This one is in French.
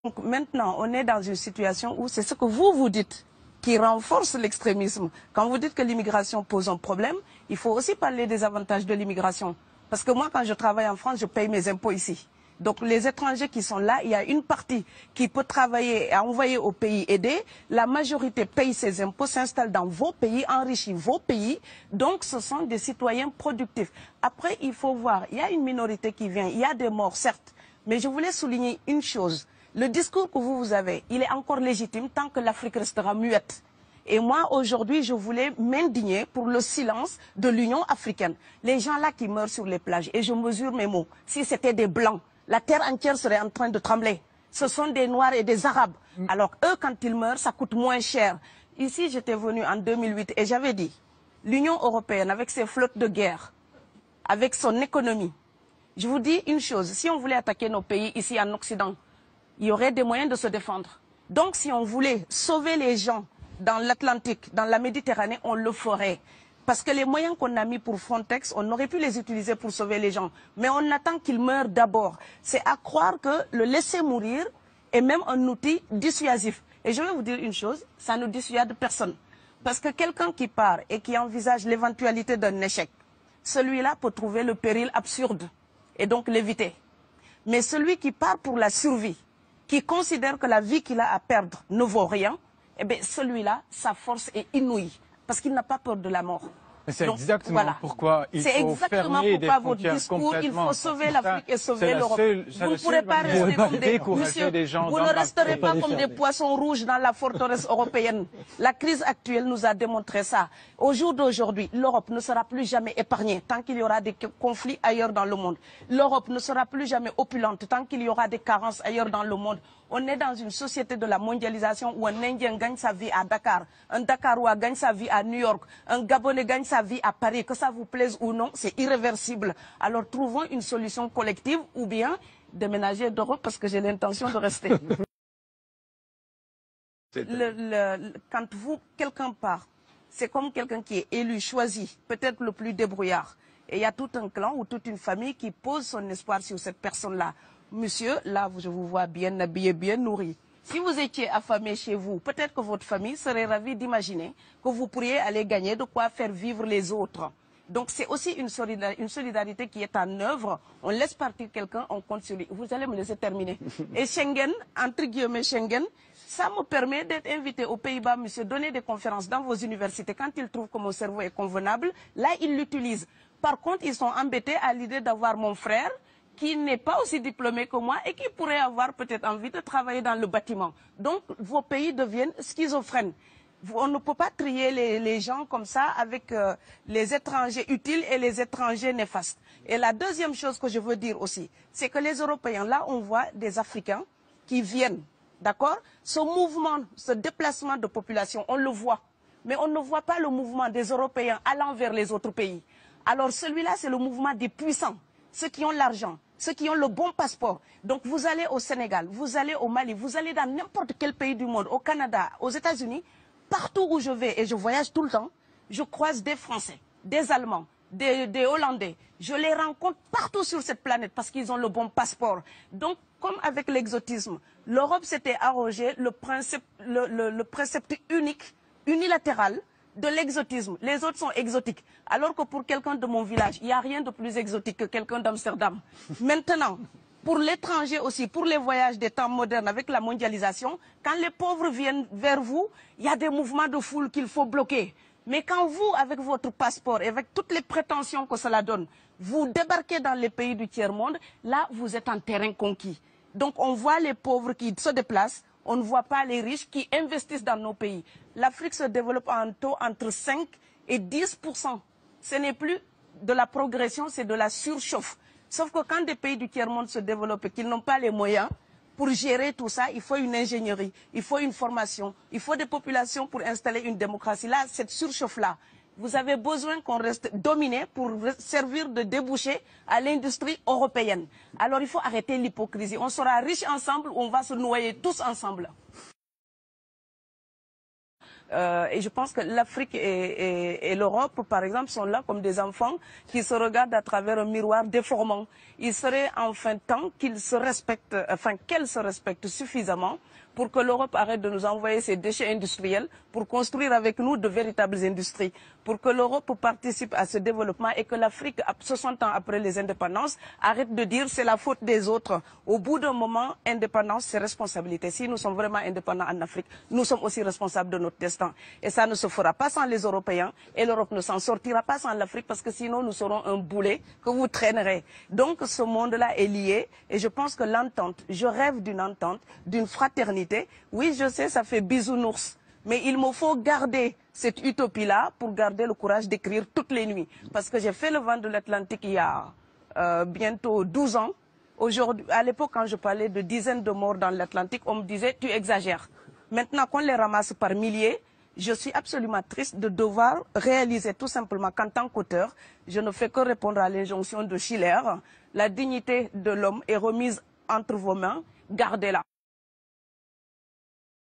Donc maintenant, on est dans une situation où c'est ce que vous dites qui renforce l'extrémisme. Quand vous dites que l'immigration pose un problème, il faut aussi parler des avantages de l'immigration. Parce que moi, quand je travaille en France, je paye mes impôts ici. Donc les étrangers qui sont là, il y a une partie qui peut travailler et envoyer au pays aider. La majorité paye ses impôts, s'installe dans vos pays, enrichit vos pays. Donc ce sont des citoyens productifs. Après, il faut voir, il y a une minorité qui vient, il y a des morts, certes. Mais je voulais souligner une chose. Le discours que vous avez, il est encore légitime tant que l'Afrique restera muette. Et moi, aujourd'hui, je voulais m'indigner pour le silence de l'Union africaine. Les gens là qui meurent sur les plages, et je mesure mes mots, si c'était des Blancs, la terre entière serait en train de trembler. Ce sont des Noirs et des Arabes. Alors eux, quand ils meurent, ça coûte moins cher. Ici, j'étais venu en 2008 et j'avais dit, l'Union européenne, avec ses flottes de guerre, avec son économie, je vous dis une chose, si on voulait attaquer nos pays ici en Occident, il y aurait des moyens de se défendre. Donc si on voulait sauver les gens dans l'Atlantique, dans la Méditerranée, on le ferait. Parce que les moyens qu'on a mis pour Frontex, on aurait pu les utiliser pour sauver les gens. Mais on attend qu'ils meurent d'abord. C'est à croire que le laisser mourir est même un outil dissuasif. Et je vais vous dire une chose, ça ne dissuade personne. Parce que quelqu'un qui part et qui envisage l'éventualité d'un échec, celui-là peut trouver le péril absurde et donc l'éviter. Mais celui qui part pour la survie, qui considère que la vie qu'il a à perdre ne vaut rien, eh bien celui-là, sa force est inouïe, parce qu'il n'a pas peur de la mort. C'est exactement pourquoi il faut fermer des frontières complètement. Il faut sauver l'Afrique et sauver l'Europe. Vous ne pourrez pas rester comme vous ne resterez pas comme des poissons rouges dans la forteresse européenne. La crise actuelle nous a démontré ça. Au jour d'aujourd'hui, l'Europe ne sera plus jamais épargnée tant qu'il y aura des conflits ailleurs dans le monde. L'Europe ne sera plus jamais opulente tant qu'il y aura des carences ailleurs dans le monde. On est dans une société de la mondialisation où un Indien gagne sa vie à Dakar, un Dakarois gagne sa vie à New York, un Gabonais gagne sa vie à Paris. Que ça vous plaise ou non, c'est irréversible. Alors trouvons une solution collective ou bien déménager d'Europe parce que j'ai l'intention de rester. Quand quelqu'un part, c'est comme quelqu'un qui est élu, choisi, peut-être le plus débrouillard. Et il y a tout un clan ou toute une famille qui pose son espoir sur cette personne-là. Monsieur, là, je vous vois bien habillé, bien nourri. Si vous étiez affamé chez vous, peut-être que votre famille serait ravie d'imaginer que vous pourriez aller gagner de quoi faire vivre les autres. Donc c'est aussi une solidarité qui est en œuvre. On laisse partir quelqu'un, on compte sur lui. Vous allez me laisser terminer. Et Schengen, entre guillemets Schengen, ça me permet d'être invité aux Pays-Bas, monsieur, donner des conférences dans vos universités. Quand ils trouvent que mon cerveau est convenable, là, ils l'utilisent. Par contre, ils sont embêtés à l'idée d'avoir mon frère, qui n'est pas aussi diplômé que moi et qui pourrait avoir peut-être envie de travailler dans le bâtiment. Donc, vos pays deviennent schizophrènes. On ne peut pas trier les gens comme ça avec les étrangers utiles et les étrangers néfastes. Et la deuxième chose que je veux dire aussi, c'est que les Européens, là, on voit des Africains qui viennent, d'accord? Ce mouvement, ce déplacement de population, on le voit. Mais on ne voit pas le mouvement des Européens allant vers les autres pays. Alors celui-là, c'est le mouvement des puissants, ceux qui ont l'argent, ceux qui ont le bon passeport. Donc vous allez au Sénégal, vous allez au Mali, vous allez dans n'importe quel pays du monde, au Canada, aux États-Unis, partout où je vais, et je voyage tout le temps, je croise des Français, des Allemands, des Hollandais. Je les rencontre partout sur cette planète parce qu'ils ont le bon passeport. Donc, comme avec l'exotisme, l'Europe s'était arrogé le précepte unique, unilatéral, de l'exotisme. Les autres sont exotiques. Alors que pour quelqu'un de mon village, il n'y a rien de plus exotique que quelqu'un d'Amsterdam. Maintenant, pour l'étranger aussi, pour les voyages des temps modernes avec la mondialisation, quand les pauvres viennent vers vous, il y a des mouvements de foule qu'il faut bloquer. Mais quand vous, avec votre passeport et avec toutes les prétentions que cela donne, vous débarquez dans les pays du tiers-monde, là, vous êtes en terrain conquis. Donc, on voit les pauvres qui se déplacent, on ne voit pas les riches qui investissent dans nos pays. L'Afrique se développe en taux entre 5 et 10%. Ce n'est plus de la progression, c'est de la surchauffe. Sauf que quand des pays du tiers-monde se développent et qu'ils n'ont pas les moyens pour gérer tout ça, il faut une ingénierie, il faut une formation, il faut des populations pour installer une démocratie. Là, cette surchauffe-là, vous avez besoin qu'on reste dominé pour servir de débouché à l'industrie européenne. Alors il faut arrêter l'hypocrisie. On sera riches ensemble ou on va se noyer tous ensemble. Et je pense que l'Afrique et l'Europe, par exemple, sont là comme des enfants qui se regardent à travers un miroir déformant. Il serait enfin temps qu'ils se respectent, enfin qu'elles se respectent suffisamment pour que l'Europe arrête de nous envoyer ses déchets industriels pour construire avec nous de véritables industries, pour que l'Europe participe à ce développement et que l'Afrique, 60 ans après les indépendances, arrête de dire c'est la faute des autres. Au bout d'un moment, indépendance, c'est responsabilité. Si nous sommes vraiment indépendants en Afrique, nous sommes aussi responsables de notre destin. Et ça ne se fera pas sans les Européens et l'Europe ne s'en sortira pas sans l'Afrique parce que sinon nous serons un boulet que vous traînerez. Donc ce monde-là est lié et je pense que l'entente, je rêve d'une entente, d'une fraternité. Oui, je sais, ça fait bisounours. Mais il me faut garder cette utopie-là pour garder le courage d'écrire toutes les nuits. Parce que j'ai fait le vent de l'Atlantique il y a bientôt 12 ans. Aujourd'hui, à l'époque, quand je parlais de dizaines de morts dans l'Atlantique, on me disait « tu exagères ». Maintenant qu'on les ramasse par milliers, je suis absolument triste de devoir réaliser tout simplement qu'en tant qu'auteur, je ne fais que répondre à l'injonction de Schiller. La dignité de l'homme est remise entre vos mains, gardez-la.